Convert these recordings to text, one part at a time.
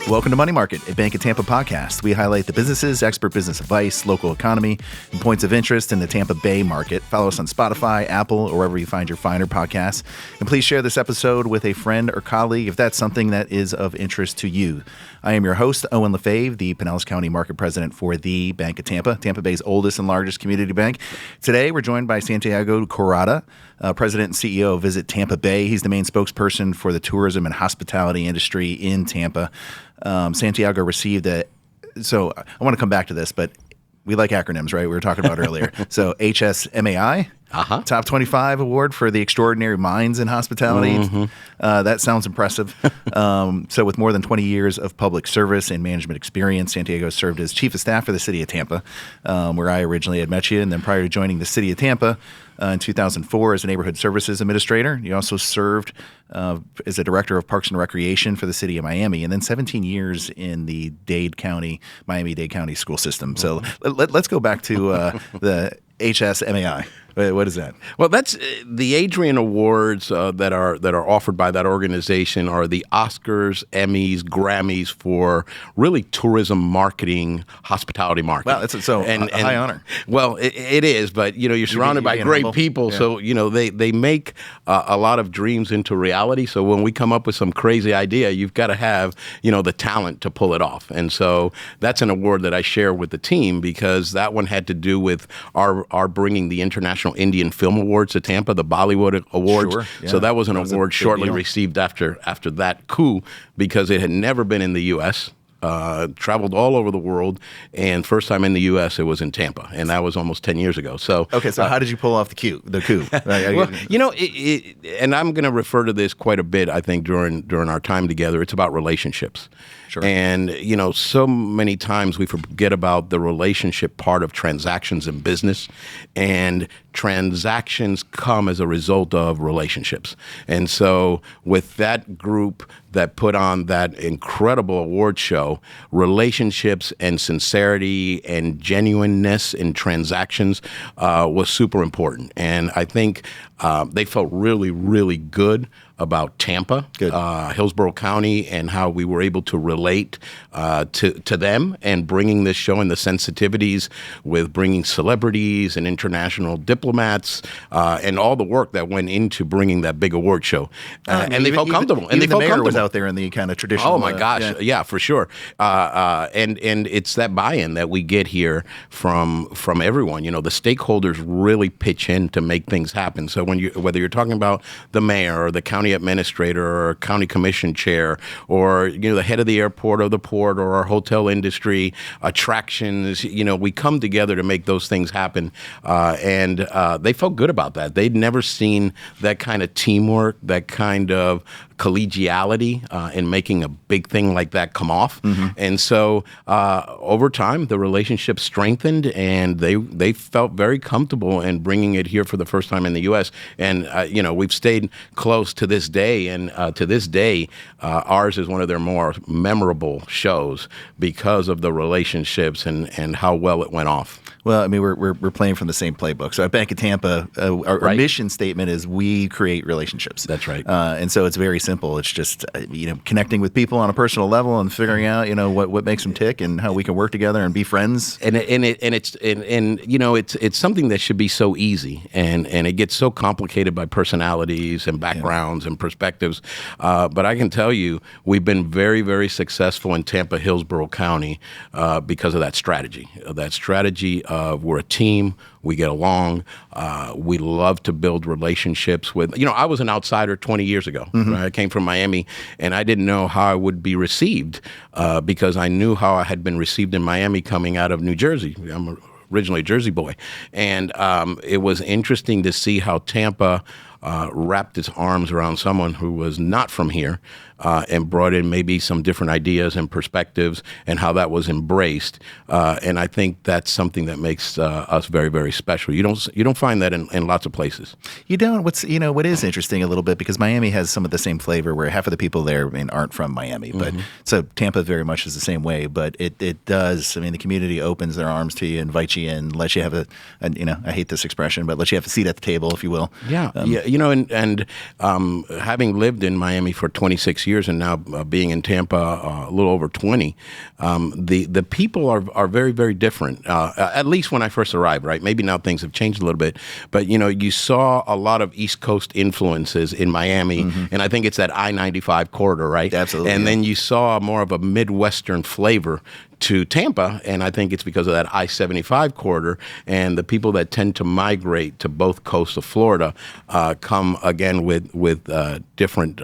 Welcome to Money Market, a Bank of Tampa podcast. We highlight the businesses, expert business advice, local economy, and points of interest in the Tampa Bay market. Follow us on Spotify, Apple, or wherever you find your finer podcasts. And please share this episode with a friend or colleague if that's something that is of interest to you. I am your host, Owen LaFave, the Pinellas County Market President for the Bank of Tampa, Tampa Bay's oldest and largest community bank. Today, we're joined by Santiago Corrada, President and CEO of Visit Tampa Bay. He's the main spokesperson for the tourism and hospitality industry in Tampa. Santiago received so I want to come back to this, but we like acronyms, right? We were talking about earlier. So HSMAI, Top 25 Award for the Extraordinary Minds in Hospitality. That sounds impressive. So with more than 20 years of public service and management experience, Santiago served as Chief of Staff for the City of Tampa, where I originally had met you. And then prior to joining the City of Tampa in 2004 as a Neighborhood Services Administrator, you also served as a Director of Parks and Recreation for the City of Miami, and then 17 years in the Miami-Dade County school system. So let's go back to the HSMAI. What is that? Well, that's the Adrian Awards that are offered by that organization are the Oscars, Emmys, Grammys for really tourism marketing, hospitality marketing. Wow, that's a high honor. Well, it is, but you're surrounded by great people, yeah. So they make a lot of dreams into reality. So when we come up with some crazy idea, you've got to have the talent to pull it off, and so that's an award that I share with the team because that one had to do with our bringing the International Indian Film Awards to Tampa, the Bollywood Awards. Sure, yeah. So that was an award shortly received after that coup because it had never been in the U.S., traveled all over the world, and first time in the U.S. it was in Tampa, and that was almost 10 years ago. So okay, so how did you pull off the coup? Well, and I'm going to refer to this quite a bit, I think, during our time together. It's about relationships. Sure. And, so many times we forget about the relationship part of transactions in business, and transactions come as a result of relationships. And so with that group that put on that incredible award show, relationships and sincerity and genuineness in transactions was super important. And I think they felt really, really good about Tampa, Hillsborough County, and how we were able to relate to them and bringing this show and the sensitivities with bringing celebrities and international diplomats and all the work that went into bringing that big award show. And they felt comfortable. And the mayor was out there in the kind of traditional. Oh my gosh, yeah, for sure. And it's that buy-in that we get here from everyone. The stakeholders really pitch in to make things happen. So whether you're talking about the mayor or the county administrator or county commission chair or the head of the airport or the port or our hotel industry, attractions, we come together to make those things happen. And they felt good about that. They'd never seen that kind of teamwork, that kind of collegiality in making a big thing like that come off. And so over time, the relationship strengthened, and they felt very comfortable in bringing it here for the first time in the U.S. And, we've stayed close to this day, and to this day, ours is one of their more memorable shows because of the relationships and how well it went off. Well, I mean, we're playing from the same playbook. So at Bank of Tampa, our mission statement is we create relationships. That's right. And so it's very simple. It's just connecting with people on a personal level and figuring out what makes them tick and how we can work together and be friends. And it's something that should be so easy, and it gets so complicated by personalities and backgrounds and perspectives. But I can tell you, we've been very, very successful in Tampa, Hillsborough County because of that strategy. We're a team. We get along. We love to build relationships with, I was an outsider 20 years ago. Right? I came from Miami, and I didn't know how I would be received because I knew how I had been received in Miami coming out of New Jersey. I'm originally a Jersey boy. And it was interesting to see how Tampa wrapped its arms around someone who was not from here and brought in maybe some different ideas and perspectives and how that was embraced. And I think that's something that makes us very, very special. You don't find that in lots of places. You don't. What is interesting a little bit, because Miami has some of the same flavor where half of the people there aren't from Miami, but so Tampa very much is the same way. But it does. I mean, the community opens their arms to you, invites you in, lets you have I hate this expression, but lets you have a seat at the table, if you will. Yeah. And having lived in Miami for 26 years, and now being in Tampa a little over 20, the people are very, very different. At least when I first arrived, right? Maybe now things have changed a little bit, but you saw a lot of East Coast influences in Miami, and I think it's that I-95 corridor, right? Absolutely. And then you saw more of a Midwestern flavor to Tampa, and I think it's because of that I-75 corridor, and the people that tend to migrate to both coasts of Florida come again with different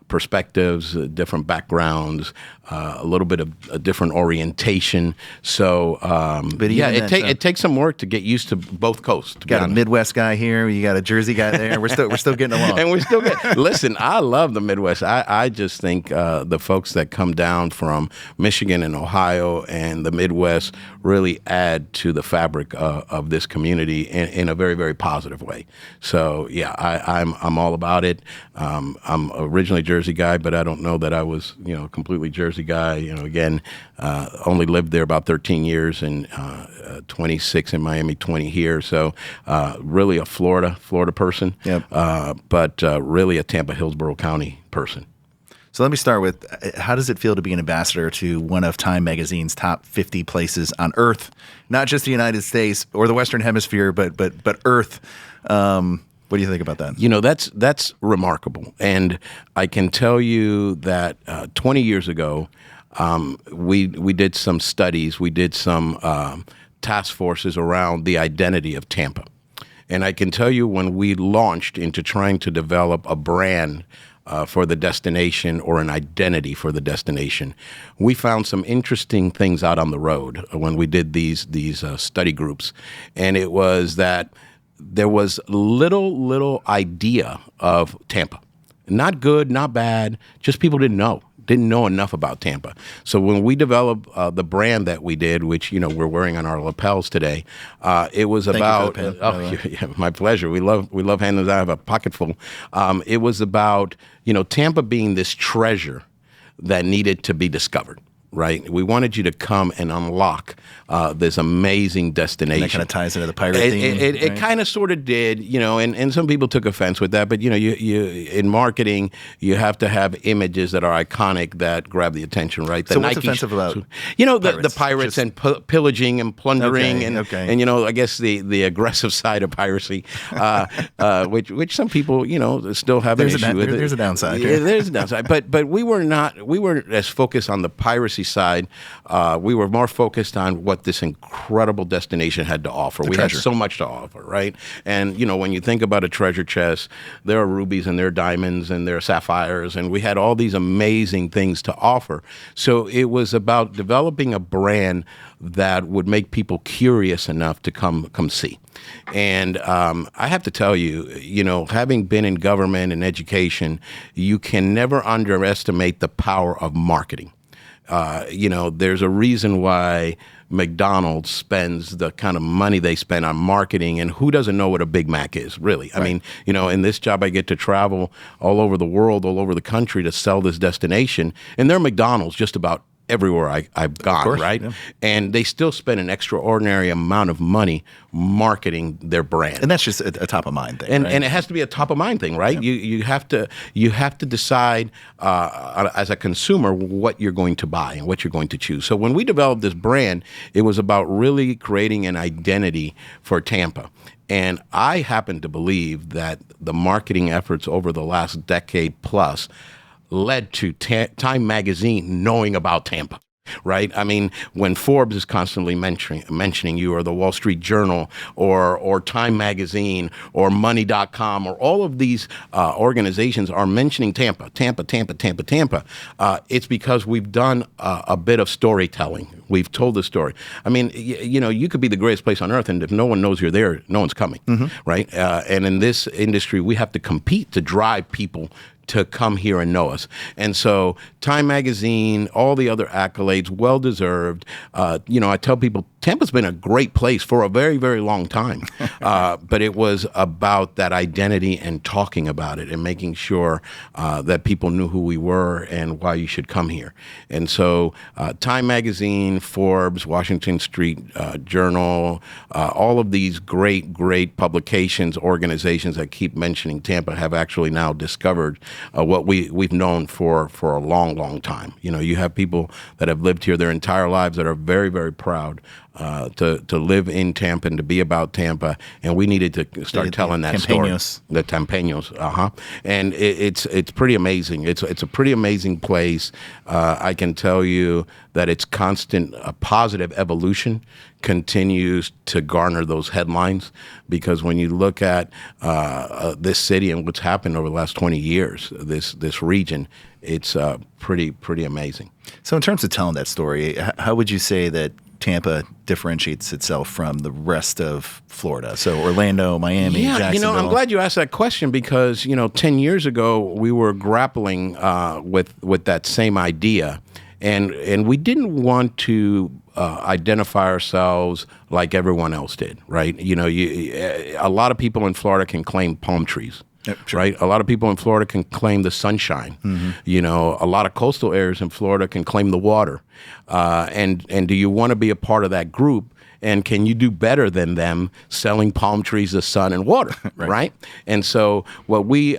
perspectives, different backgrounds, a little bit of a different orientation. So, it takes some work to get used to both coasts. You got a Midwest guy here, you got a Jersey guy there. We're still getting along, and we're still getting. Listen, I love the Midwest. I just think the folks that come down from Michigan and Ohio and the Midwest really add to the fabric of this community in a very, very positive way. So, yeah, I'm all about it. I'm originally Jersey guy, but I don't know that I was completely Jersey guy. Again, only lived there about 13 years and 26 in Miami, 20 here. So really a Florida person, yep. But really a Tampa Hillsborough County person. So let me start with, how does it feel to be an ambassador to one of Time Magazine's top 50 places on Earth? Not just the United States or the Western Hemisphere, but Earth. What do you think about that? That's remarkable. And I can tell you that 20 years ago, we did some studies, we did some task forces around the identity of Tampa. And I can tell you when we launched into trying to develop a brand for the destination or an identity for the destination, we found some interesting things out on the road when we did these study groups. And it was that there was little idea of Tampa. Not good, not bad, just people didn't know enough about Tampa. So when we developed the brand that we did, which we're wearing on our lapels today, it was about. My pleasure. We love handing those out. I have a pocket full. It was about Tampa being this treasure that needed to be discovered. Right, we wanted you to come and unlock this amazing destination. And that kind of ties into the pirate theme. It kind of sort of did, and some people took offense with that. But you in marketing, you have to have images that are iconic that grab the attention, right? So what's offensive about? The pirates and pillaging and plundering, and I guess the aggressive side of piracy, which some people still have an issue with. There's a downside. Yeah, there's a downside, but we weren't as focused on the piracy side. We were more focused on what this incredible destination had to offer. We had so much to offer, right? And when you think about a treasure chest, there are rubies and there are diamonds and there are sapphires, and we had all these amazing things to offer. So it was about developing a brand that would make people curious enough to come see. And I have to tell you, having been in government and education, you can never underestimate the power of marketing. There's a reason why McDonald's spends the kind of money they spend on marketing, and who doesn't know what a Big Mac is, really? Right. I mean, in this job, I get to travel all over the world, all over the country to sell this destination, and there are McDonald's just about everywhere I've gone, course, right? Yeah. And they still spend an extraordinary amount of money marketing their brand. And that's just a top of mind thing, and, right? And it has to be a top of mind thing, right? Yeah. You have to decide as a consumer what you're going to buy and what you're going to choose. So when we developed this brand, it was about really creating an identity for Tampa. And I happen to believe that the marketing efforts over the last decade plus led to Time Magazine knowing about Tampa, right? I mean, when Forbes is constantly mentioning you, or the Wall Street Journal, or Time Magazine, or Money.com, or all of these organizations are mentioning Tampa, it's because we've done a bit of storytelling. We've told the story. I mean, you could be the greatest place on earth, and if no one knows you're there, no one's coming, right? And in this industry, we have to compete to drive people to come here and know us. And so Time Magazine, all the other accolades, well-deserved. I tell people Tampa's been a great place for a very, very long time. But it was about that identity and talking about it and making sure that people knew who we were and why you should come here. And so Time Magazine, Forbes, Washington Street Journal, all of these great publications, organizations that keep mentioning Tampa have actually now discovered what we've known for a long time. You know, you have people that have lived here their entire lives that are very, very proud to live in Tampa and to be about Tampa, and we needed to start telling that story. The Tampeños, and it's pretty amazing. It's a pretty amazing place. I can tell you that its constant positive evolution continues to garner those headlines, because when you look at this city and what's happened over the last 20 years, this region, it's pretty amazing. So in terms of telling that story, how would you say that Tampa differentiates itself from the rest of Florida? So Orlando, Miami, Jacksonville. You know, I'm glad you asked that question, because, 10 years ago we were grappling with that same idea, and we didn't want to identify ourselves like everyone else did, right? A lot of people in Florida can claim palm trees. Yep, sure. Right. A lot of people in Florida can claim the sunshine. Mm-hmm. A lot of coastal areas in Florida can claim the water. And do you want to be a part of that group? And can you do better than them selling palm trees, the sun, and water, right? And so what we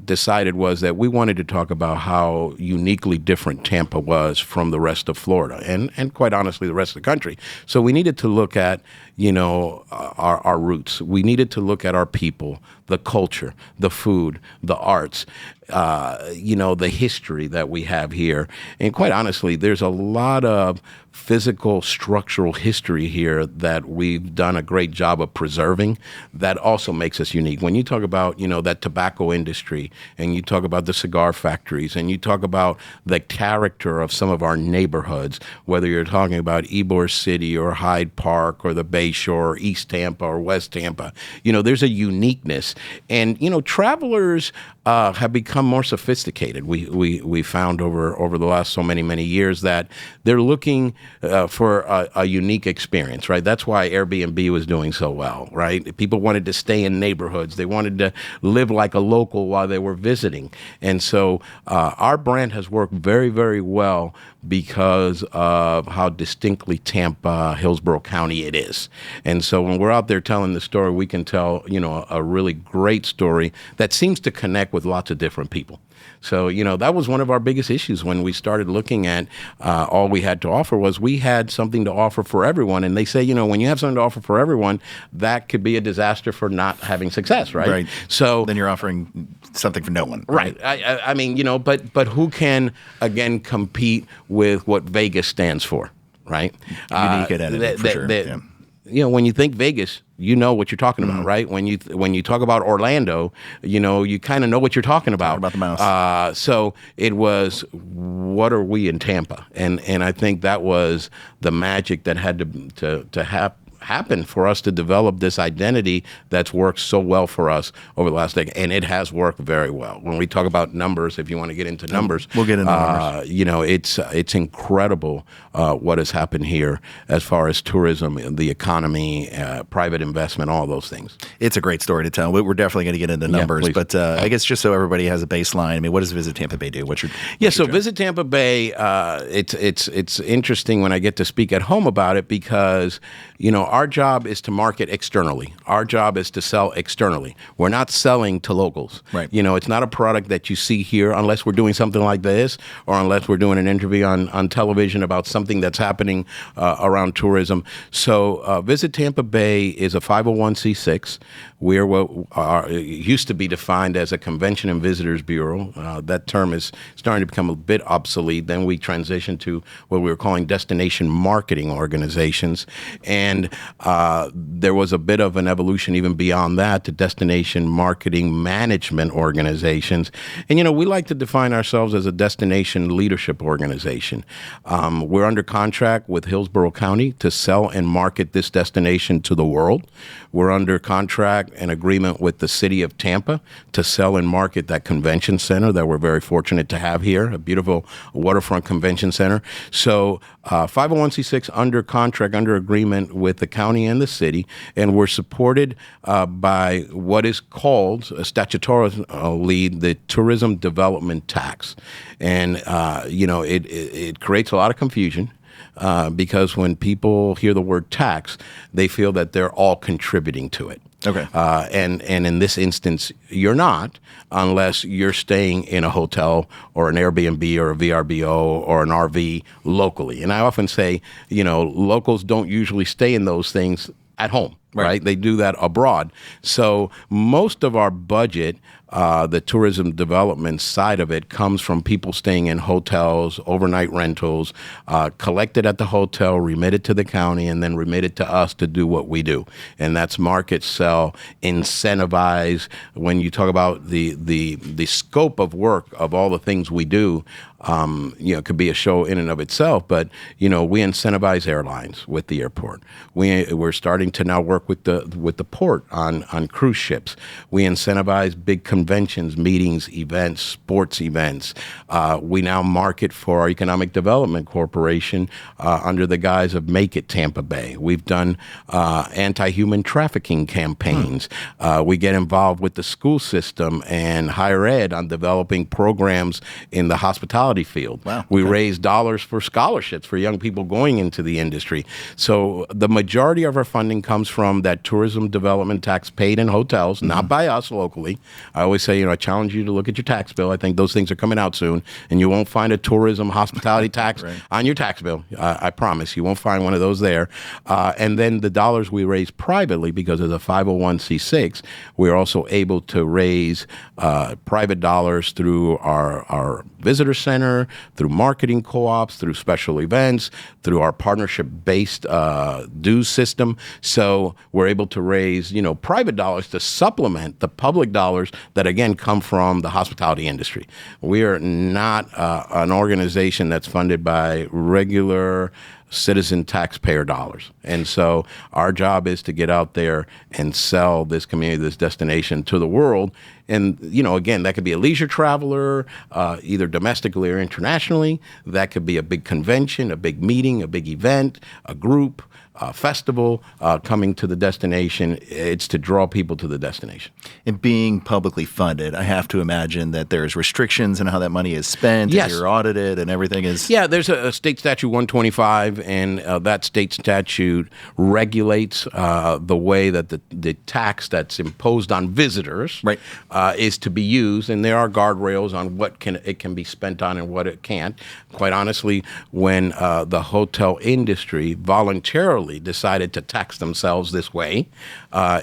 decided was that we wanted to talk about how uniquely different Tampa was from the rest of Florida, and quite honestly, the rest of the country. So we needed to look at, our roots. We needed to look at our people, the culture, the food, the arts, the history that we have here. And quite honestly, there's a lot of physical, structural history here that we've done a great job of preserving that also makes us unique. When you talk about, that tobacco industry, and you talk about the cigar factories, and you talk about the character of some of our neighborhoods, whether you're talking about Ybor City or Hyde Park or the Bay Shore, or East Tampa or West Tampa, there's a uniqueness. And, travelers have become more sophisticated. We found over the last so many years that they're looking for a unique experience, right? That's why Airbnb was doing so well, right? People wanted to stay in neighborhoods. They wanted to live like a local while they were visiting. And so our brand has worked very, very well because of how distinctly Tampa, Hillsborough County it is. And so when we're out there telling the story, we can tell, a really great story that seems to connect with lots of different people. So, that was one of our biggest issues when we started looking at all we had to offer was we had something to offer for everyone. And they say, when you have something to offer for everyone, that could be a disaster for not having success, right? Right. So then you're offering something for no one. Right. I mean, but who can, again, compete with what Vegas stands for, right? Unique identity, for sure. When you think Vegas, you know what you're talking about, right? When you talk about Orlando, you kind of know what you're talking about. Talk about the mouse. So it was, what are we in Tampa? And I think that was the magic that had to happen for us to develop this identity that's worked so well for us over the last decade, and it has worked very well. When we talk about numbers, if you want to get into numbers, we'll get into numbers. It's incredible what has happened here as far as tourism, the economy, private investment, all those things. It's a great story to tell. We're definitely going to get into numbers, but I guess just so everybody has a baseline. I mean, what does Visit Tampa Bay do? What's your job? Visit Tampa Bay. It's interesting when I get to speak at home about it because our job is to market externally. Our job is to sell externally. We're not selling to locals. Right. It's not a product that you see here unless we're doing something like this or unless we're doing an interview on television about something that's happening around tourism. So Visit Tampa Bay is a 501c6. We're what used to be defined as a Convention and Visitors Bureau. That term is starting to become a bit obsolete. Then we transitioned to what we were calling destination marketing organizations. And there was a bit of an evolution even beyond that to destination marketing management organizations. And, we like to define ourselves as a destination leadership organization. We're under contract with Hillsborough County to sell and market this destination to the world. We're under contract and agreement with the city of Tampa to sell and market that convention center that we're very fortunate to have here, a beautiful waterfront convention center. So 501c6 under contract, under agreement with the county and the city, and we're supported by what is called statutorily the tourism development tax. And, it creates a lot of confusion. Because when people hear the word tax, they feel that they're all contributing to it. Okay. And in this instance, you're not, unless you're staying in a hotel or an Airbnb or a VRBO or an RV locally. And I often say, locals don't usually stay in those things at home. Right. They do that abroad. So most of our budget, the tourism development side of it, comes from people staying in hotels, overnight rentals, collected at the hotel, remitted to the county, and then remitted to us to do what we do. And that's market, sell, incentivize. When you talk about the scope of work of all the things we do, it could be a show in and of itself, but, we incentivize airlines with the airport. We're starting to now work with the port on cruise ships. We incentivize big conventions, meetings, events, sports events. We now market for our Economic Development Corporation under the guise of Make It Tampa Bay. We've done anti-human trafficking campaigns. We get involved with the school system and higher ed on developing programs in the hospitality field. Wow. We raise dollars for scholarships for young people going into the industry. So the majority of our funding comes from that tourism development tax paid in hotels, not by us locally. I always say, I challenge you to look at your tax bill. I think those things are coming out soon, and you won't find a tourism hospitality tax on your tax bill. I promise you won't find one of those there. And then the dollars we raise privately, because of the 501c6, we're also able to raise private dollars through our visitor center, through marketing co-ops, through special events, through our partnership-based dues system. So we're able to raise, private dollars to supplement the public dollars that, again, come from the hospitality industry. We are not an organization that's funded by regular citizen taxpayer dollars. And so our job is to get out there and sell this community, this destination to the world. And, again, that could be a leisure traveler, either domestically or internationally. That could be a big convention, a big meeting, a big event, a group, a festival coming to the destination. It's to draw people to the destination. And being publicly funded, I have to imagine that there's restrictions on how that money is spent. Yes. And you're audited and everything is... Yeah, there's a state statute 125, and that state statute regulates the way that the tax that's imposed on visitors is to be used. And there are guardrails on what it can be spent on and what it can't. Quite honestly, when the hotel industry voluntarily decided to tax themselves this way,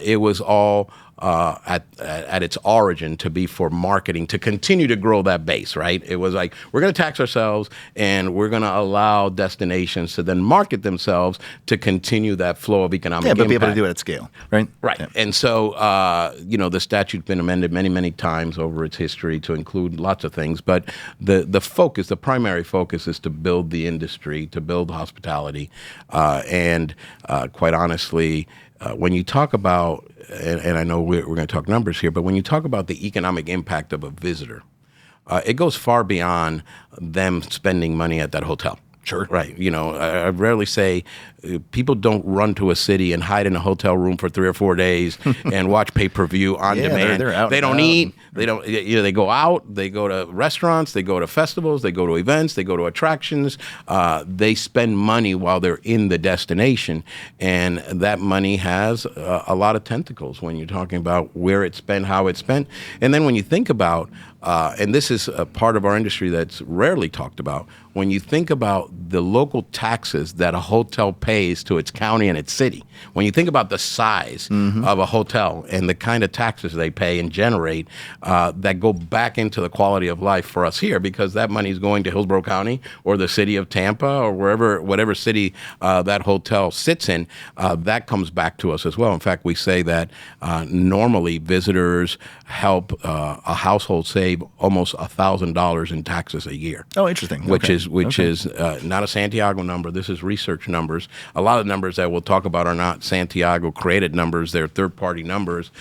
it was all at its origin to be for marketing, to continue to grow that base, right? It was like, we're going to tax ourselves and we're going to allow destinations to then market themselves to continue that flow of economic impact. Yeah, but be able to do it at scale, right? Right. Yeah. And so, the statute's been amended many, many times over its history to include lots of things, but the primary focus is to build the industry, to build hospitality, and quite honestly, when you talk about, and I know we're going to talk numbers here, but when you talk about the economic impact of a visitor, it goes far beyond them spending money at that hotel. Sure. Right. I rarely say people don't run to a city and hide in a hotel room for 3 or 4 days and watch pay-per-view on demand. They're out they don't eat. They don't. They go out. They go to restaurants. They go to festivals. They go to events. They go to attractions. They spend money while they're in the destination, and that money has a lot of tentacles when you're talking about where it's spent, how it's spent, and then when you think about and this is a part of our industry that's rarely talked about. When you think about the local taxes that a hotel pays to its county and its city, when you think about the size of a hotel and the kind of taxes they pay and generate that go back into the quality of life for us here, because that money is going to Hillsborough County or the city of Tampa or whatever city that hotel sits in, that comes back to us as well. In fact, we say that normally visitors help a household save almost $1,000 in taxes a year. Oh, interesting. Which is not a Santiago number. This is research numbers. A lot of numbers that we'll talk about are not Santiago created numbers. They're third-party numbers,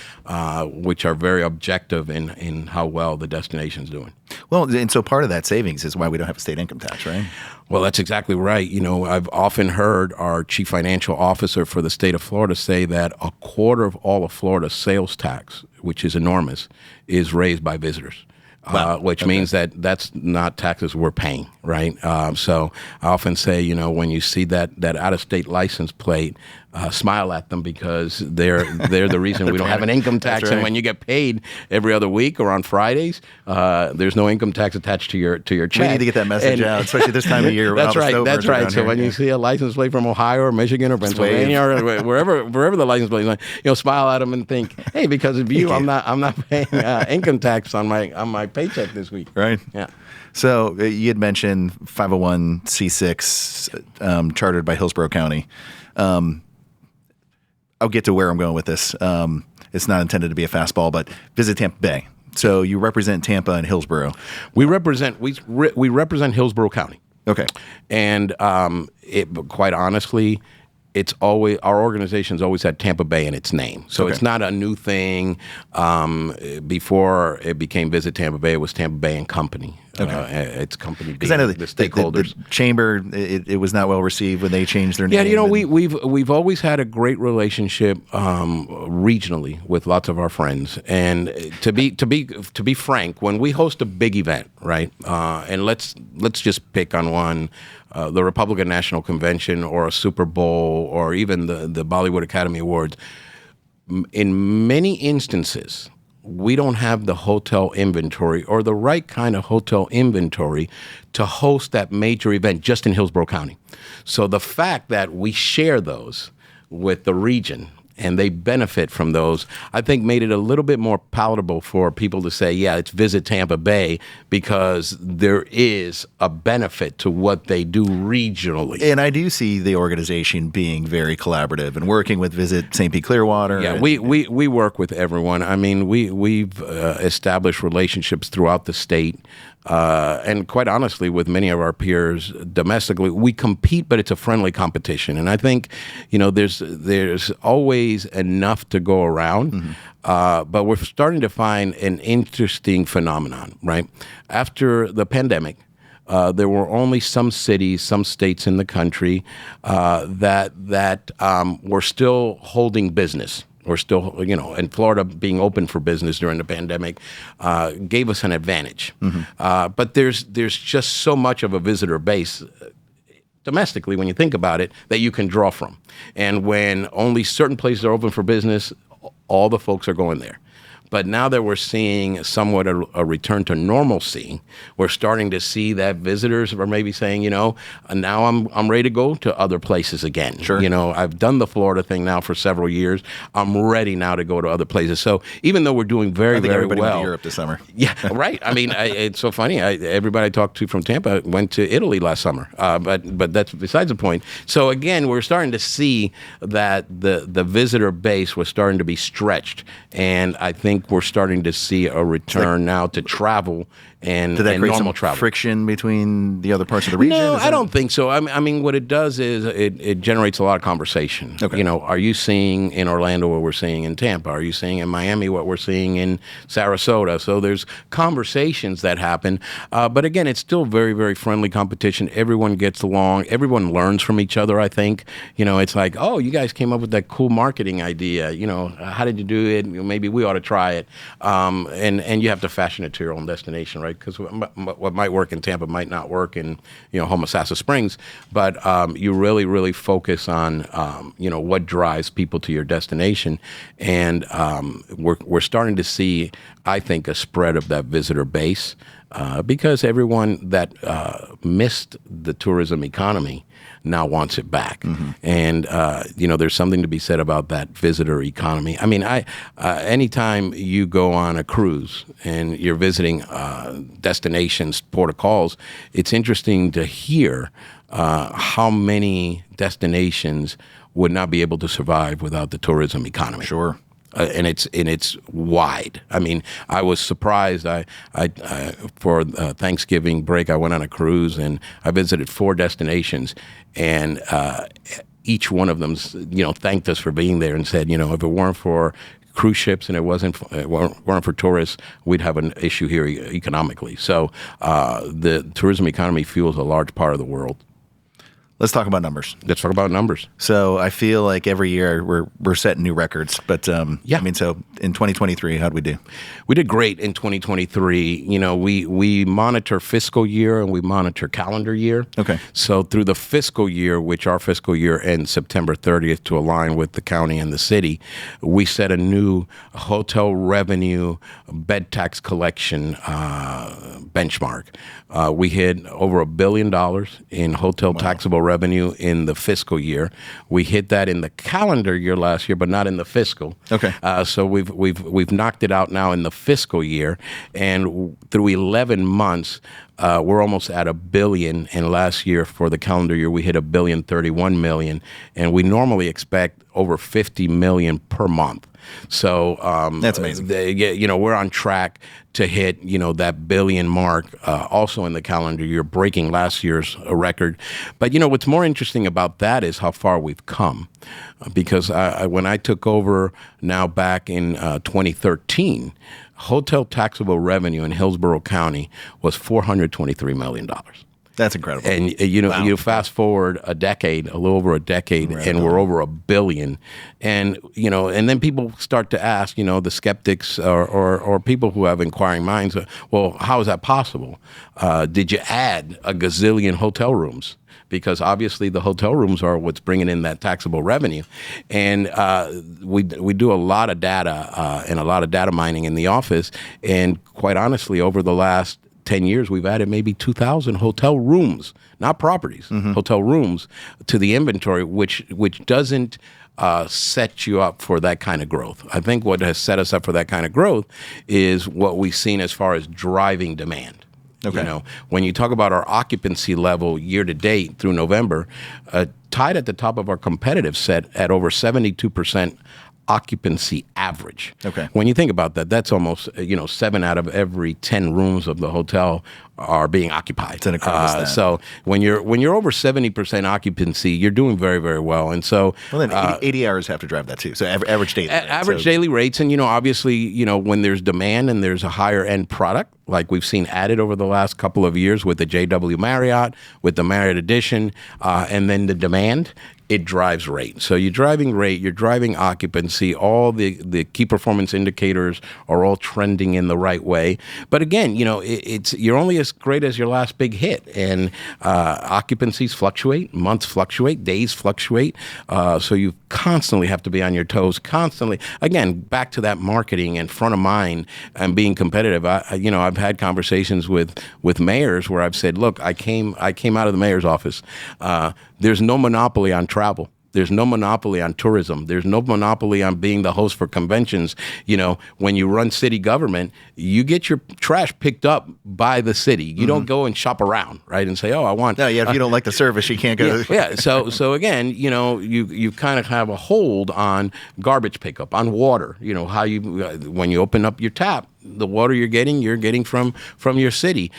which are very objective in how well the destination's doing. Well, and so part of that savings is why we don't have a state income tax, right? Well, that's exactly right. I've often heard our chief financial officer for the state of Florida say that a quarter of all of Florida's sales tax, which is enormous, is raised by visitors. Wow. Which means that that's not taxes we're paying, right? So I often say, when you see that out-of-state license plate, smile at them, because they're the reason we don't have an income tax. Right. And when you get paid every other week or on Fridays, there's no income tax attached to your check. We need to get that message out, especially this time of year. That's right. So when you see a license plate from Ohio or Michigan or Pennsylvania or wherever the license plate is, smile at them and think, hey, because of you, I'm not paying income tax on my paycheck this week. Right. Yeah. So you had mentioned 501c6 chartered by Hillsborough County. I'll get to where I'm going with this. It's not intended to be a fastball, but Visit Tampa Bay. So you represent Tampa and Hillsborough. We represent Hillsborough County. Okay. And quite honestly, it's always, our organization's always had Tampa Bay in its name. So It's not a new thing. Before it became Visit Tampa Bay, it was Tampa Bay and Company. It's company being I know the stakeholders. The chamber, it was not well received when they changed their name. Yeah, we've always had a great relationship regionally with lots of our friends. And to be frank, when we host a big event, right? And let's just pick on one. The Republican National Convention or a Super Bowl or even the Bollywood Academy Awards, in many instances, we don't have the hotel inventory or the right kind of hotel inventory to host that major event just in Hillsborough County. So the fact that we share those with the region and they benefit from those, I think made it a little bit more palatable for people to say, yeah, it's Visit Tampa Bay, because there is a benefit to what they do regionally. And I do see the organization being very collaborative and working with Visit St. Pete Clearwater. Yeah, we work with everyone. I mean, we've established relationships throughout the state. And quite honestly, with many of our peers domestically, we compete, but it's a friendly competition. And I think, there's always enough to go around. Mm-hmm. But we're starting to find an interesting phenomenon, right? After the pandemic, there were only some cities, some states in the country that were still holding business. Or still, and Florida being open for business during the pandemic gave us an advantage. Mm-hmm. But there's just so much of a visitor base domestically, when you think about it, that you can draw from. And when only certain places are open for business, all the folks are going there. But now that we're seeing somewhat a return to normalcy, we're starting to see that visitors are maybe saying, now I'm ready to go to other places again. Sure. I've done the Florida thing now for several years. I'm ready now to go to other places. So even though we're doing very, very everybody well. Went to Europe this summer. Yeah, right. I mean, it's so funny. Everybody I talked to from Tampa went to Italy last summer. But that's besides the point. So again, we're starting to see that the visitor base was starting to be stretched. And I think we're starting to see a return now to travel and, Did that create normal some travel. Friction between the other parts of the region? No, I don't think so. I mean, what it does is it generates a lot of conversation. Okay. Are you seeing in Orlando what we're seeing in Tampa? Are you seeing in Miami what we're seeing in Sarasota? So there's conversations that happen. But again, it's still very, very friendly competition. Everyone gets along. Everyone learns from each other, I think. It's like, oh, you guys came up with that cool marketing idea. How did you do it? Maybe we ought to try try it, and you have to fashion it to your own destination, right? Because what might work in Tampa might not work in Homosassa Springs, but you really focus on what drives people to your destination, and we're starting to see, I think, a spread of that visitor base because everyone that missed the tourism economy now wants it back. And, there's something to be said about that visitor economy. I mean, anytime you go on a cruise and you're visiting destinations, port of calls, it's interesting to hear how many destinations would not be able to survive without the tourism economy. Sure. And it's wide. I mean, I was surprised. I for Thanksgiving break, I went on a cruise and I visited 4 destinations, and each one of them, thanked us for being there and said, if it weren't for cruise ships and it weren't for tourists, we'd have an issue here economically. So the tourism economy fuels a large part of the world. Let's talk about numbers. Let's talk about numbers. So I feel like every year we're setting new records. But I mean, so in 2023, how'd we do? We did great in 2023. We monitor fiscal year and we monitor calendar year. Okay. So through the fiscal year, which our fiscal year ends September 30th to align with the county and the city, we set a new hotel revenue bed tax collection benchmark. We hit over $1 billion in hotel taxable revenue in the fiscal year. We hit that in the calendar year last year, but not in the fiscal. Okay. So we've knocked it out now in the fiscal year, and through 11 months, we're almost at $1 billion. And last year for the calendar year, we hit $1.031 billion, and we normally expect over $50 million per month. So that's amazing. We're on track to hit that billion mark also in the calendar year, breaking last year's record. But what's more interesting about that is how far we've come, because when I took over now back in 2013, hotel taxable revenue in Hillsborough County was $423 million. That's incredible. And you fast forward a little over a decade, and we're over $1 billion. And and then people start to ask, the skeptics or people who have inquiring minds, well, how is that possible? Did you add a gazillion hotel rooms? Because obviously the hotel rooms are what's bringing in that taxable revenue. And we do a lot of data and a lot of data mining in the office. And quite honestly, over the last 10 years, we've added maybe 2,000 hotel rooms, not properties, hotel rooms to the inventory, which doesn't set you up for that kind of growth. I think what has set us up for that kind of growth is what we've seen as far as driving demand. Okay. When you talk about our occupancy level year to date through November, tied at the top of our competitive set at over 72% occupancy average. Okay. When you think about that, that's almost 7 out of every 10 rooms of the hotel are being occupied. It's an incredible stat. So when you're over 70% occupancy, you're doing very, very well. And so then 80 hours have to drive that too. So average daily rates. Average daily rates, and obviously when there's demand and there's a higher end product like we've seen added over the last couple of years with the JW Marriott, with the Marriott Edition, and then the demand, it drives rate. So you're driving rate, you're driving occupancy, all the key performance indicators are all trending in the right way. But again, you're only as great as your last big hit, and occupancies fluctuate, months fluctuate, days fluctuate. So you constantly have to be on your toes, constantly. Again, back to that marketing and front of mind and being competitive. I've had conversations with mayors where I've said, look, I came out of the mayor's office. There's no monopoly on travel. There's no monopoly on tourism. There's no monopoly on being the host for conventions. When you run city government, you get your trash picked up by the city. You don't go and shop around, right, and say, oh, I want... No, if you don't like the service, you can't go... Yeah. So again, you kind of have a hold on garbage pickup, on water. When you open up your tap, the water you're getting from your city.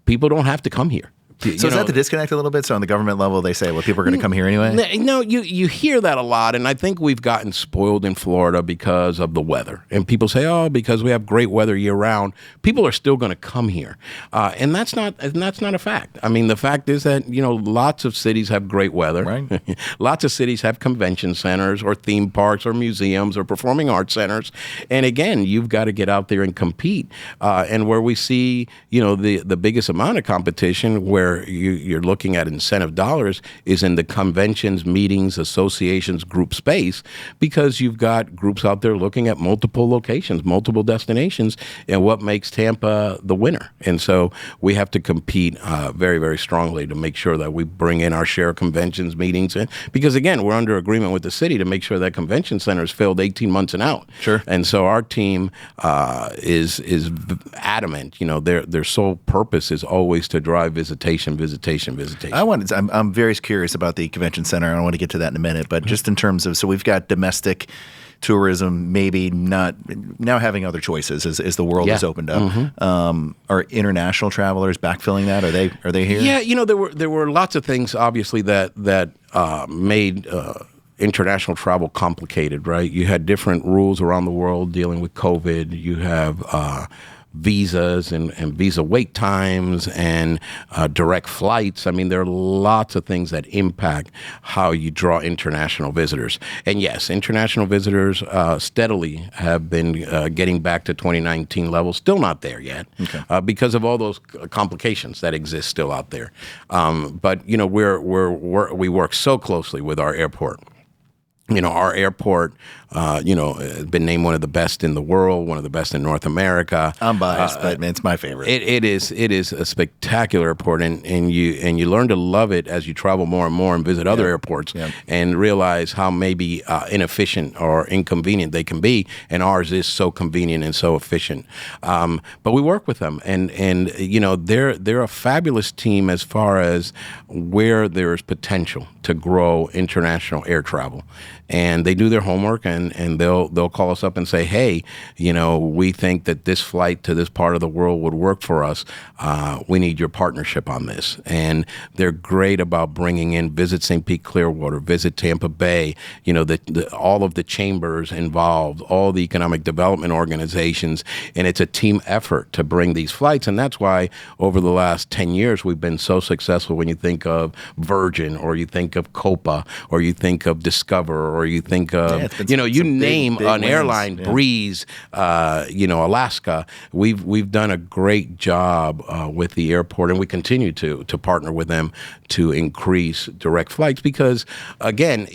People don't have to come here. So is that the disconnect a little bit? So on the government level, they say, well, people are going to come here anyway? No, you hear that a lot, and I think we've gotten spoiled in Florida because of the weather. And people say, oh, because we have great weather year-round, people are still going to come here. And that's not a fact. I mean, the fact is that, lots of cities have great weather. Right. Lots of cities have convention centers or theme parks or museums or performing arts centers. And again, you've got to get out there and compete. And where we see, the biggest amount of competition, where you're looking at incentive dollars, is in the conventions, meetings, associations, group space, because you've got groups out there looking at multiple locations, multiple destinations, and what makes Tampa the winner. And so we have to compete very, very strongly to make sure that we bring in our share of conventions, meetings, and because again, we're under agreement with the city to make sure that convention center is filled 18 months and out. Sure. And so our team is adamant. Their sole purpose is always to drive visitation. I'm very curious about the convention center. I want to get to that in a minute, but just in terms of, so we've got domestic tourism, maybe not now having other choices as the world has opened up. Mm-hmm. Are international travelers backfilling that? Are they here? Yeah, there were lots of things obviously that made international travel complicated, right? You had different rules around the world dealing with COVID. You have visas and visa wait times and direct flights. I mean, there are lots of things that impact how you draw international visitors. And yes, international visitors steadily have been getting back to 2019 levels. Still not there yet, because of all those complications that exist still out there. But we work so closely with our airport. Our airport, has been named one of the best in the world, one of the best in North America. I'm biased, but it's my favorite. It is a spectacular airport, and you learn to love it as you travel more and more and visit other airports and realize how maybe inefficient or inconvenient they can be. And ours is so convenient and so efficient. But we work with them, and they're a fabulous team as far as where there is potential to grow international air travel. And they do their homework, and they'll call us up and say, hey, we think that this flight to this part of the world would work for us. We need your partnership on this. And they're great about bringing in Visit St. Pete Clearwater, Visit Tampa Bay, all of the chambers involved, all the economic development organizations. And it's a team effort to bring these flights. And that's why over the last 10 years, we've been so successful when you think of Virgin, or you think of Copa, or you think of Discover, or you think of, you name big an wins. Airline, Breeze, Alaska. We've done a great job with the airport, and we continue to partner with them to increase direct flights because, again,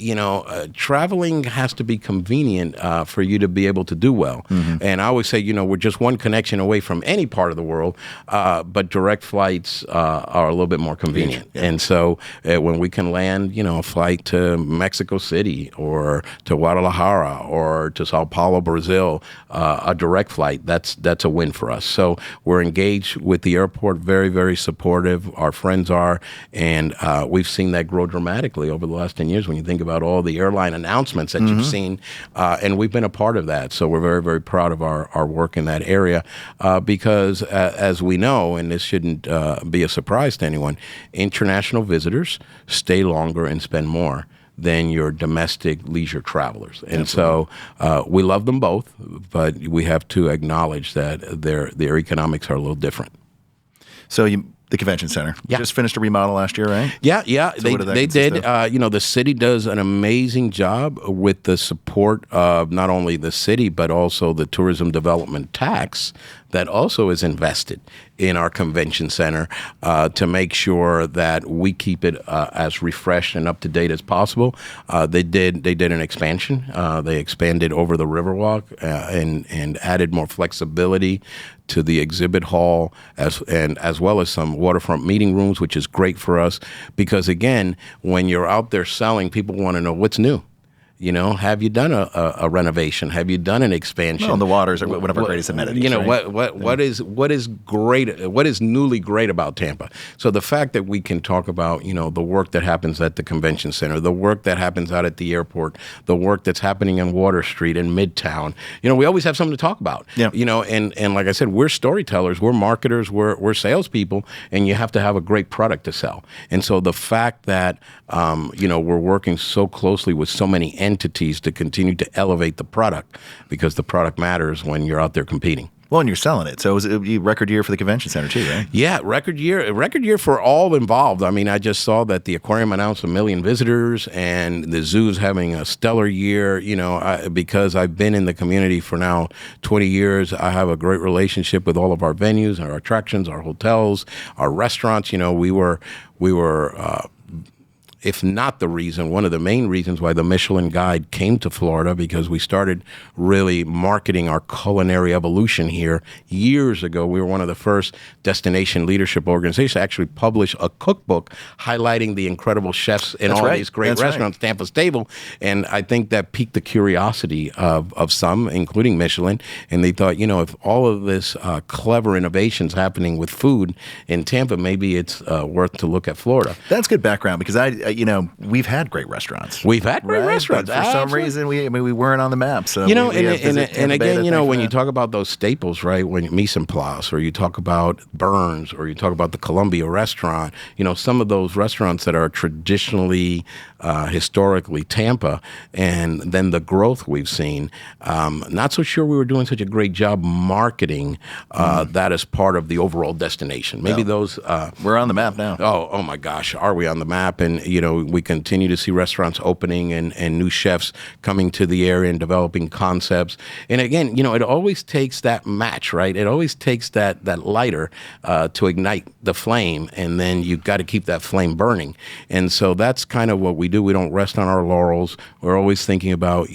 traveling has to be convenient for you to be able to do well. Mm-hmm. And I always say, we're just one connection away from any part of the world, but direct flights are a little bit more convenient. Yeah. And so when we can land, a flight to Mexico City or to Guadalajara or to Sao Paulo, Brazil, a direct flight, that's a win for us. So we're engaged with the airport, very, very supportive. Our friends are, and we've seen that grow dramatically over the last 10 years when you think about all the airline announcements that you've seen, and we've been a part of that. So we're very, very proud of our work in that area because as we know, and this shouldn't be a surprise to anyone, international visitors stay longer and spend more than your domestic leisure travelers. And so we love them both, but we have to acknowledge that their economics are a little different. So the convention center just finished a remodel last year, right? Yeah. So they did. The city does an amazing job with the support of not only the city, but also the tourism development tax that also is invested in our convention center to make sure that we keep it as refreshed and up to date as possible. They did an expansion. They expanded over the Riverwalk and added more flexibility to the exhibit hall as well as some waterfront meeting rooms, which is great for us because, again, when you're out there selling, people want to know what's new. Have you done a renovation? Have you done an expansion? Well, the waters are one of our greatest amenities. Right? What is great? What is newly great about Tampa? So the fact that we can talk about the work that happens at the convention center, the work that happens out at the airport, the work that's happening on Water Street in Midtown. We always have something to talk about. Yeah. And like I said, we're storytellers, we're marketers, we're salespeople, and you have to have a great product to sell. And so the fact that we're working so closely with so many entities to continue to elevate the product, because the product matters when you're out there competing. Well, and you're selling it. So it was a record year for the convention center too, right? Yeah, record year for all involved. I mean, I just saw that the aquarium announced 1 million visitors, and the zoo's having a stellar year. Because I've been in the community for now 20 years, I have a great relationship with all of our venues, our attractions, our hotels, our restaurants. We were if not the reason, one of the main reasons why the Michelin Guide came to Florida, because we started really marketing our culinary evolution here years ago. We were one of the first destination leadership organizations to actually publish a cookbook highlighting the incredible chefs in all these great restaurants, Tampa's Table. And I think that piqued the curiosity of some, including Michelin. And they thought, if all of this clever innovations happening with food in Tampa, maybe it's worth to look at Florida. That's good background, because we've had great restaurants. We've had great restaurants. But for some reason, we weren't on the map. So and again, when you talk about those staples, right? When Mise en Place, or you talk about Burns, or you talk about the Columbia restaurant, some of those restaurants that are traditionally, historically Tampa, and then the growth we've seen. Not so sure we were doing such a great job marketing that as part of the overall destination. Maybe those we're on the map now. Oh my gosh, are we on the map? And we continue to see restaurants opening and new chefs coming to the area and developing concepts. And again, it always takes that match, right? It always takes that lighter to ignite the flame, and then you've got to keep that flame burning. And so that's kind of what we do. We don't rest on our laurels. We're always thinking about,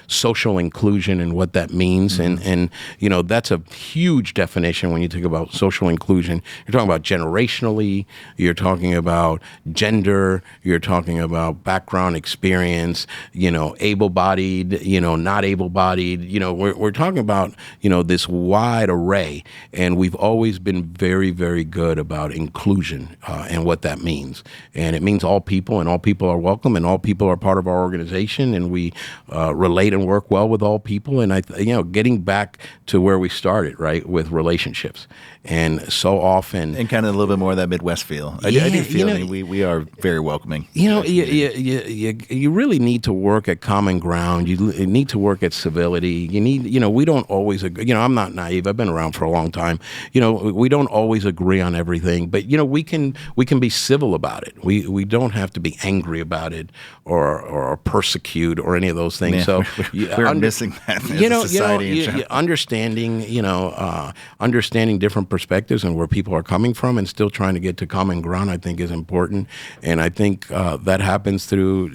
social inclusion and what that means. And that's a huge definition when you think about social inclusion. You're talking about generationally, you're talking about gender, you're talking about background, experience, able-bodied, not able-bodied. We're talking about, this wide array. And we've always been very, very good about inclusion and what that means. And it means all people, and all people are welcome, and all people are part of our organization, and we relate and work well with all people. And getting back to where we started, right, with relationships. And so often, and kind of a little bit more of that Midwest feel. I do feel we are very welcoming. You really need to work at common ground. You need to work at civility. You need, we don't always agree. I'm not naive. I've been around for a long time. We don't always agree on everything, but we can be civil about it. We don't have to be angry about it or persecute or any of those things. Man, so we're missing that as a society. Understanding different perspectives and where people are coming from, and still trying to get to common ground, I think is important. And I think that happens through,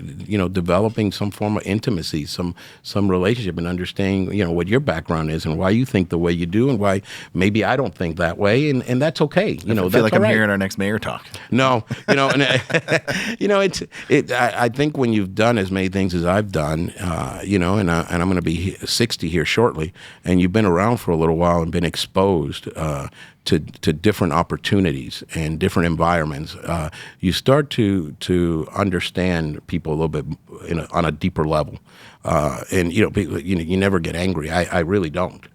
developing some form of intimacy, some relationship, and understanding, what your background is and why you think the way you do, and why maybe I don't think that way, and that's okay. I feel like I'm hearing our next mayor talk. No, and I think when you've done as many things as I've done, and I'm going to be 60 here shortly, and you've been around for a little while and been exposed to different opportunities and different environments, you start to understand people a little bit on a deeper level. And you never get angry. I really don't,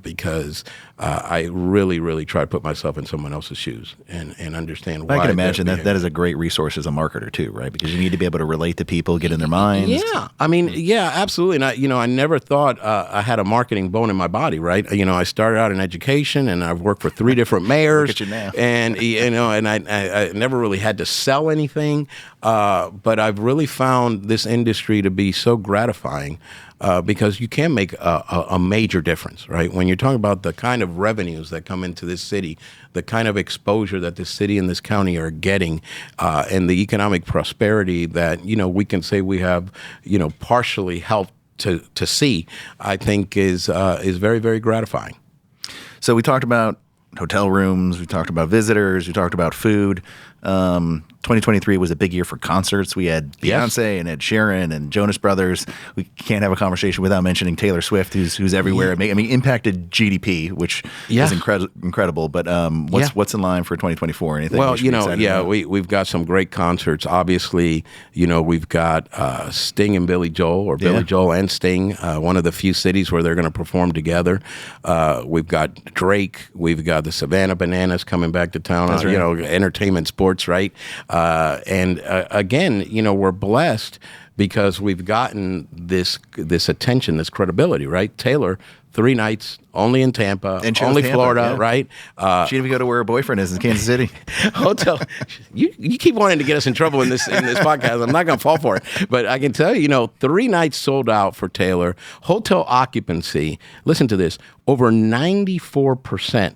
because I really, really try to put myself in someone else's shoes and understand why. I can imagine that is a great resource as a marketer too, right? Because you need to be able to relate to people, get in their minds. Yeah, I mean, yeah, absolutely. And I never thought I had a marketing bone in my body, right? I started out in education, and I've worked for 3 different mayors. Look at you now. And I never really had to sell anything, but I've really found this industry to be so gratifying. Because you can make a major difference, right? When you're talking about the kind of revenues that come into this city, the kind of exposure that this city and this county are getting, and the economic prosperity that, we can say we have, partially helped to see, I think is very, very gratifying. So we talked about hotel rooms, we talked about visitors, we talked about food. 20 2023 was a big year for concerts. We had Beyonce and Ed Sheeran and Jonas Brothers. We can't have a conversation without mentioning Taylor Swift, who's everywhere. I mean, impacted GDP, which is incredible. But what's in line for 2024? Anything? Well, we've got some great concerts. Obviously, we've got Sting and Billy Joel, or Billy Joel and Sting, one of the few cities where they're going to perform together. We've got Drake. We've got the Savannah Bananas coming back to town. That's right. Entertainment, sports, right? And again, we're blessed because we've gotten this attention, this credibility, right? Taylor, 3 nights, only in Tampa, only Tampa, Florida, right? She didn't even go to where her boyfriend is in Kansas City. Hotel. You keep wanting to get us in trouble in this podcast. I'm not going to fall for it. But I can tell you, 3 nights sold out for Taylor. Hotel occupancy, listen to this, over 94%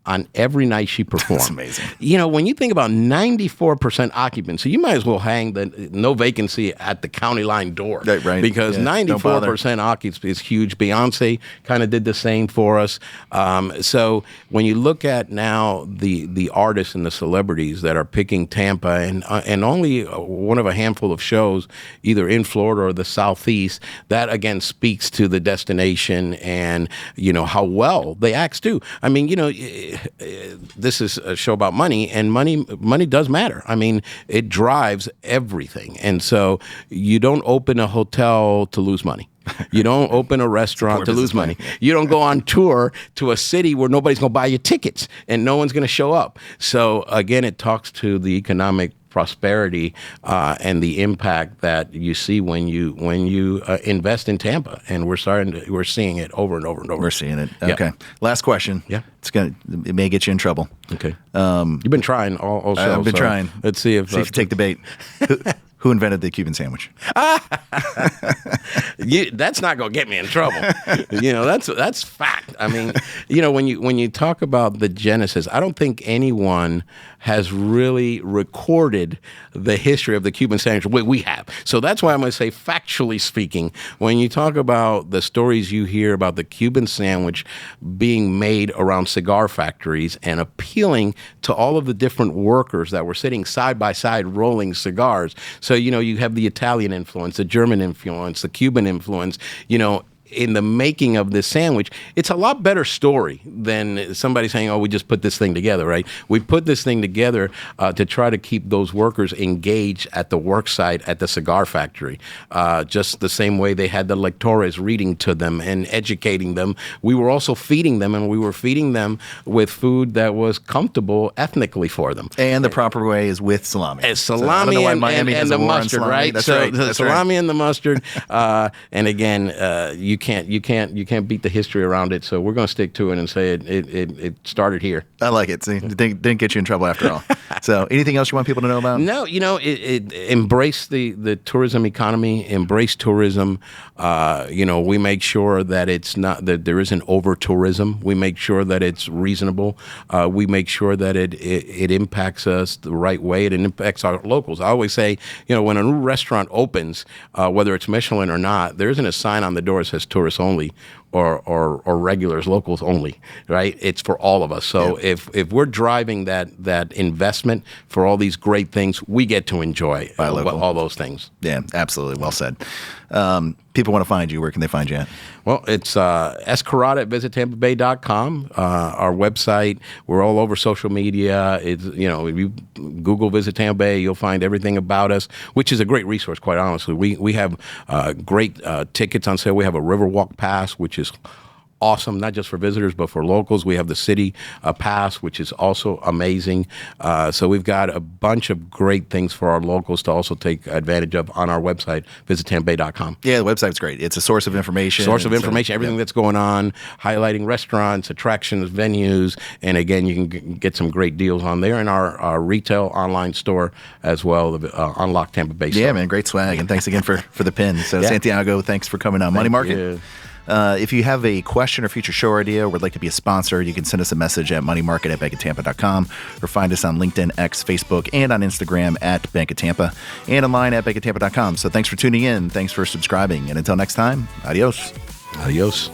on every night she performed. That's amazing. When you think about 94% occupancy, you might as well hang the no vacancy at the county line door. Right. Because 94% occupancy is huge. Beyonce kind of did the same for us. So when you look at now the artists and the celebrities that are picking Tampa and only one of a handful of shows either in Florida or the Southeast, that again speaks to the destination and how well they act too. I mean, this is a show about money, and money does matter. I mean, it drives everything. And so you don't open a hotel to lose money. You don't open a restaurant to lose money. You don't go on tour to a city where nobody's going to buy you tickets and no one's going to show up. So again, it talks to the economic prosperity and the impact that you see when you invest in Tampa, and we're seeing it over and over and over. We're seeing it. Okay. Last question. Yeah. It may get you in trouble. Okay. You've been trying all show. I've been trying. Let's see if you take the bait. Who invented the Cuban sandwich? That's not going to get me in trouble. That's fact. I mean, when you talk about the genesis, I don't think anyone has really recorded the history of the Cuban sandwich. We have. So that's why I'm going to say, factually speaking, when you talk about the stories you hear about the Cuban sandwich being made around cigar factories and appealing to all of the different workers that were sitting side by side rolling cigars. So, you have the Italian influence, the German influence, the Cuban influence, in the making of this sandwich. It's a lot better story than somebody saying, oh, we just put this thing together, right? We put this thing together to try to keep those workers engaged at the work site at the cigar factory. Just the same way they had the lectores reading to them and educating them. We were also feeding them, and we were feeding them with food that was comfortable ethnically for them. And the proper way is with salami. Salami and the mustard, right? That's so right. The salami and the mustard. And again, you can't beat the history around it. So we're going to stick to it and say it started here. I like it. See, didn't get you in trouble after all. So anything else you want people to know about? No, embrace the tourism economy, embrace tourism. We make sure that it's not, that there isn't over tourism. We make sure that it's reasonable. We make sure that it impacts us the right way. It impacts our locals. I always say, when a new restaurant opens, whether it's Michelin or not, there isn't a sign on the door that says tourists only or regulars, locals only, right? It's for all of us. So if we're driving that investment for all these great things, we get to enjoy all those things. Yeah, absolutely. Well said. People want to find you. Where can they find you at? Well, it's Corrada at visitampabay.com. Our website. We're all over social media. It's, if you Google Visit Tampa Bay, you'll find everything about us, which is a great resource, quite honestly. We have great tickets on sale. We have a Riverwalk Pass, which is awesome, not just for visitors, but for locals. We have the city pass, which is also amazing. So we've got a bunch of great things for our locals to also take advantage of on our website, visitampabay.com. Yeah, the website's great. It's a source of information. Everything that's going on, highlighting restaurants, attractions, venues. And again, you can get some great deals on there in our retail online store as well, the Unlock Tampa Bay store. Yeah, man, great swag. And thanks again for the pin. So Santiago, thanks for coming on Money Market. You. If you have a question or future show idea or would like to be a sponsor, you can send us a message at moneymarket@bankoftampa.com or find us on LinkedIn, X, Facebook, and on Instagram at Bank of Tampa and online at bankoftampa.com. So thanks for tuning in. Thanks for subscribing. And until next time, adios. Adios.